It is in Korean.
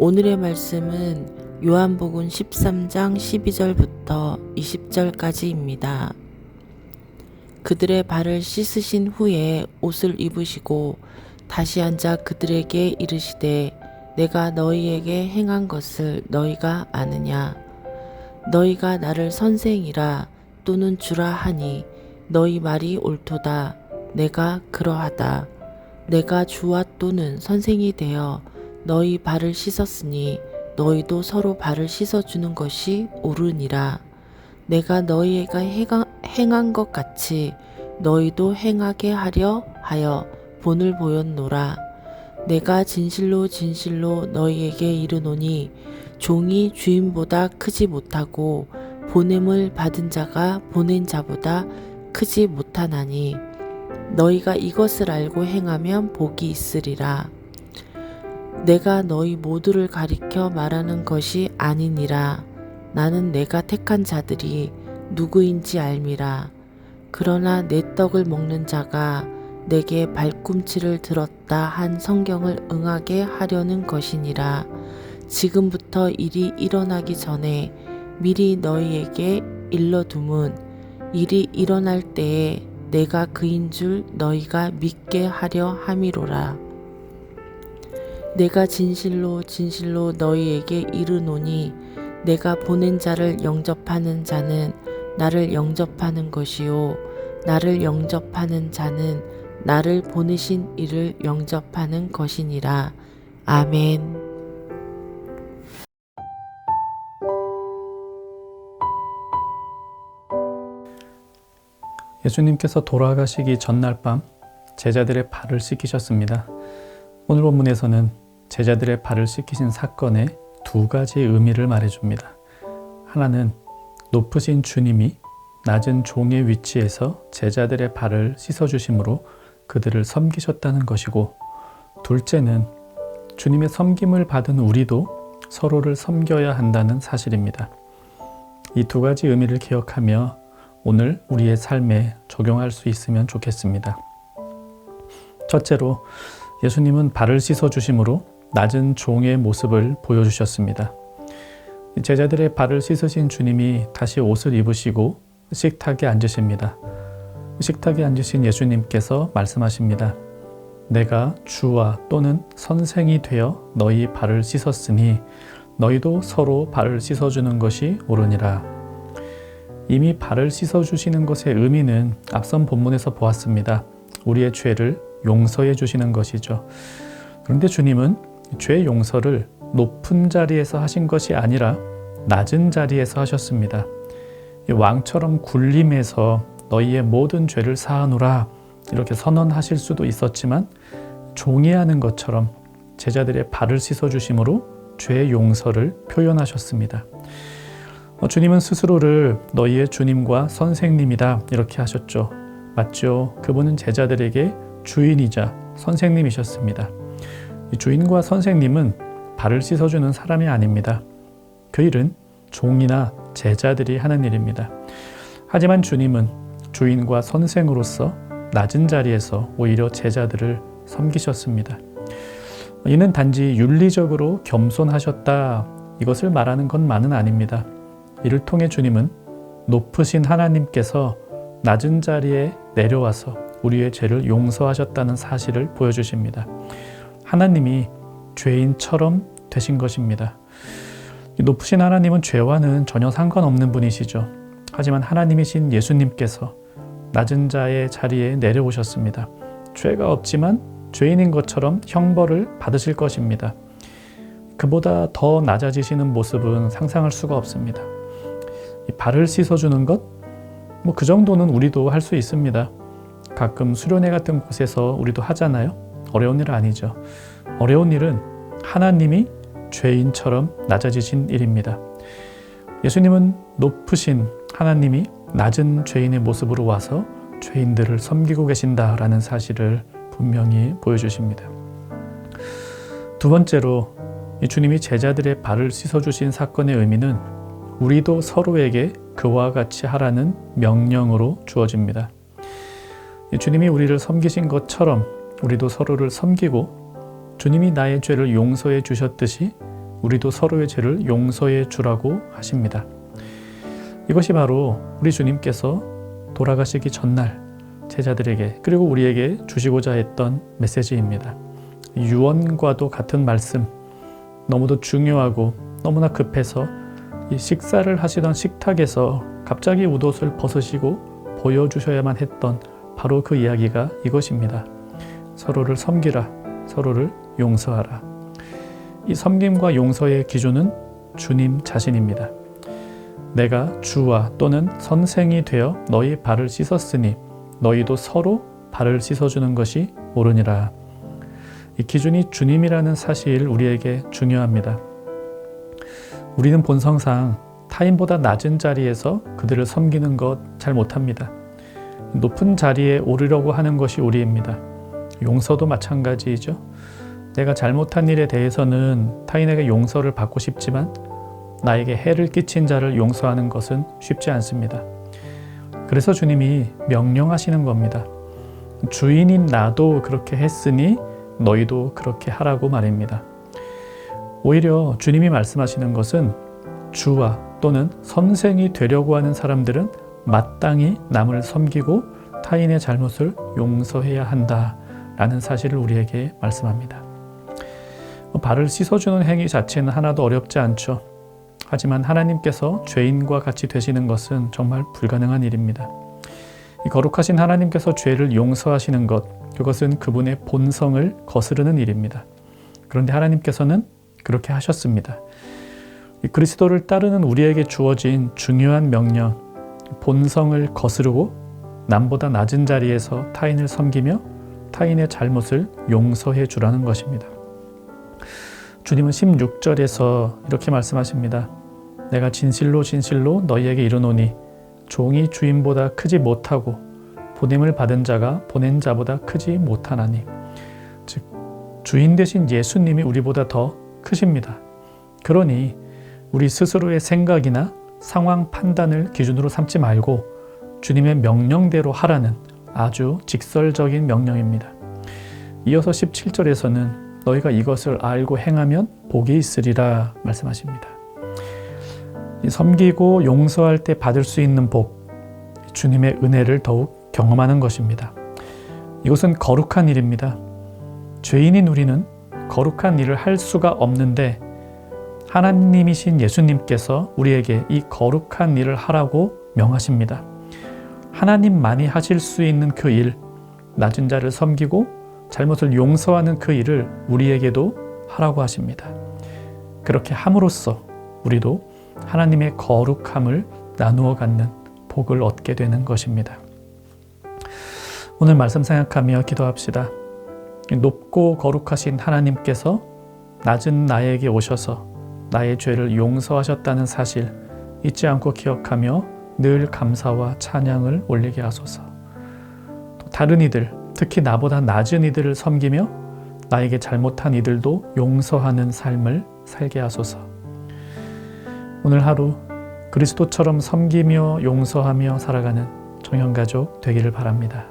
오늘의 말씀은 요한복음 13장 12절부터 20절까지입니다. 그들의 발을 씻으신 후에 옷을 입으시고 다시 앉아 그들에게 이르시되 내가 너희에게 행한 것을 너희가 아느냐? 너희가 나를 선생이라 또는 주라 하니 너희 말이 옳도다. 내가 그러하다. 내가 주와 또는 선생이 되어 너희 발을 씻었으니 너희도 서로 발을 씻어주는 것이 옳으니라. 내가 너희에게 행한 것 같이 너희도 행하게 하려 하여 본을 보였노라. 내가 진실로 진실로 너희에게 이르노니 종이 주인보다 크지 못하고 보냄을 받은 자가 보낸 자보다 크지 못하나니 너희가 이것을 알고 행하면 복이 있으리라. 내가 너희 모두를 가리켜 말하는 것이 아니니라. 나는 내가 택한 자들이 누구인지 알미라. 그러나 내 떡을 먹는 자가 내게 발꿈치를 들었다 한 성경을 응하게 하려는 것이니라. 지금부터 일이 일어나기 전에 미리 너희에게 일러둠은 일이 일어날 때에 내가 그인 줄 너희가 믿게 하려 함이로라. 내가 진실로 진실로 너희에게 이르노니 내가 보낸 자를 영접하는 자는 나를 영접하는 것이요 나를 영접하는 자는 나를 보내신 이를 영접하는 것이니라. 아멘. 예수님께서 돌아가시기 전날 밤 제자들의 발을 씻기셨습니다. 오늘 본문에서는 제자들의 발을 씻기신 사건의 두 가지 의미를 말해줍니다. 하나는 높으신 주님이 낮은 종의 위치에서 제자들의 발을 씻어주심으로 그들을 섬기셨다는 것이고, 둘째는 주님의 섬김을 받은 우리도 서로를 섬겨야 한다는 사실입니다. 이 두 가지 의미를 기억하며 오늘 우리의 삶에 적용할 수 있으면 좋겠습니다. 첫째로 예수님은 발을 씻어주심으로 낮은 종의 모습을 보여주셨습니다. 제자들의 발을 씻으신 주님이 다시 옷을 입으시고 식탁에 앉으십니다. 식탁에 앉으신 예수님께서 말씀하십니다. 내가 주와 또는 선생이 되어 너희 발을 씻었으니 너희도 서로 발을 씻어주는 것이 옳으니라. 이미 발을 씻어주시는 것의 의미는 앞선 본문에서 보았습니다. 우리의 죄를 용서해 주시는 것이죠. 그런데 주님은 죄 용서를 높은 자리에서 하신 것이 아니라 낮은 자리에서 하셨습니다. 왕처럼 군림해서 너희의 모든 죄를 사하노라 이렇게 선언하실 수도 있었지만 종이 하는 것처럼 제자들의 발을 씻어주심으로 죄 용서를 표현하셨습니다. 주님은 스스로를 너희의 주님과 선생님이다 이렇게 하셨죠. 맞죠? 그분은 제자들에게 주인이자 선생님이셨습니다. 이 주인과 선생님은 발을 씻어주는 사람이 아닙니다. 그 일은 종이나 제자들이 하는 일입니다. 하지만 주님은 주인과 선생으로서 낮은 자리에서 오히려 제자들을 섬기셨습니다. 이는 단지 윤리적으로 겸손하셨다 이것을 말하는 것만은 아닙니다. 이를 통해 주님은 높으신 하나님께서 낮은 자리에 내려와서 우리의 죄를 용서하셨다는 사실을 보여주십니다. 하나님이 죄인처럼 되신 것입니다. 높으신 하나님은 죄와는 전혀 상관없는 분이시죠. 하지만 하나님이신 예수님께서 낮은 자의 자리에 내려오셨습니다. 죄가 없지만 죄인인 것처럼 형벌을 받으실 것입니다. 그보다 더 낮아지시는 모습은 상상할 수가 없습니다. 이 발을 씻어주는 것? 그 정도는 우리도 할 수 있습니다. 가끔 수련회 같은 곳에서 우리도 하잖아요. 어려운 일 아니죠. 어려운 일은 하나님이 죄인처럼 낮아지신 일입니다. 예수님은 높으신 하나님이 낮은 죄인의 모습으로 와서 죄인들을 섬기고 계신다라는 사실을 분명히 보여주십니다. 두 번째로 이 주님이 제자들의 발을 씻어주신 사건의 의미는 우리도 서로에게 그와 같이 하라는 명령으로 주어집니다. 주님이 우리를 섬기신 것처럼 우리도 서로를 섬기고 주님이 나의 죄를 용서해 주셨듯이 우리도 서로의 죄를 용서해 주라고 하십니다. 이것이 바로 우리 주님께서 돌아가시기 전날 제자들에게 그리고 우리에게 주시고자 했던 메시지입니다. 유언과도 같은 말씀, 너무도 중요하고 너무나 급해서 이 식사를 하시던 식탁에서 갑자기 웃옷을 벗으시고 보여주셔야만 했던 바로 그 이야기가 이것입니다. 서로를 섬기라, 서로를 용서하라. 이 섬김과 용서의 기준은 주님 자신입니다. 내가 주와 또는 선생이 되어 너희 발을 씻었으니 너희도 서로 발을 씻어주는 것이 옳으니라. 이 기준이 주님이라는 사실 우리에게 중요합니다. 우리는 본성상 타인보다 낮은 자리에서 그들을 섬기는 것 잘 못합니다. 높은 자리에 오르려고 하는 것이 우리입니다. 용서도 마찬가지이죠. 내가 잘못한 일에 대해서는 타인에게 용서를 받고 싶지만 나에게 해를 끼친 자를 용서하는 것은 쉽지 않습니다. 그래서 주님이 명령하시는 겁니다. 주인인 나도 그렇게 했으니 너희도 그렇게 하라고 말입니다. 오히려 주님이 말씀하시는 것은 주와 또는 선생이 되려고 하는 사람들은 마땅히 남을 섬기고 타인의 잘못을 용서해야 한다라는 사실을 우리에게 말씀합니다. 발을 씻어주는 행위 자체는 하나도 어렵지 않죠. 하지만 하나님께서 죄인과 같이 되시는 것은 정말 불가능한 일입니다. 이 거룩하신 하나님께서 죄를 용서하시는 것, 그것은 그분의 본성을 거스르는 일입니다. 그런데 하나님께서는 그렇게 하셨습니다. 이 그리스도를 따르는 우리에게 주어진 중요한 명령, 본성을 거스르고 남보다 낮은 자리에서 타인을 섬기며 타인의 잘못을 용서해 주라는 것입니다. 주님은 16절에서 이렇게 말씀하십니다. 내가 진실로 진실로 너희에게 이르노니 종이 주인보다 크지 못하고 보냄을 받은 자가 보낸 자보다 크지 못하나니. 즉 주인 되신 예수님이 우리보다 더 크십니다. 그러니 우리 스스로의 생각이나 상황 판단을 기준으로 삼지 말고 주님의 명령대로 하라는 아주 직설적인 명령입니다. 이어서 17절에서는 너희가 이것을 알고 행하면 복이 있으리라 말씀하십니다. 섬기고 용서할 때 받을 수 있는 복, 주님의 은혜를 더욱 경험하는 것입니다. 이것은 거룩한 일입니다. 죄인인 우리는 거룩한 일을 할 수가 없는데 하나님이신 예수님께서 우리에게 이 거룩한 일을 하라고 명하십니다. 하나님만이 하실 수 있는 그 일, 낮은 자를 섬기고 잘못을 용서하는 그 일을 우리에게도 하라고 하십니다. 그렇게 함으로써 우리도 하나님의 거룩함을 나누어 갖는 복을 얻게 되는 것입니다. 오늘 말씀 생각하며 기도합시다. 높고 거룩하신 하나님께서 낮은 나에게 오셔서 나의 죄를 용서하셨다는 사실 잊지 않고 기억하며 늘 감사와 찬양을 올리게 하소서. 또 다른 이들, 특히 나보다 낮은 이들을 섬기며 나에게 잘못한 이들도 용서하는 삶을 살게 하소서. 오늘 하루 그리스도처럼 섬기며 용서하며 살아가는 정형가족 되기를 바랍니다.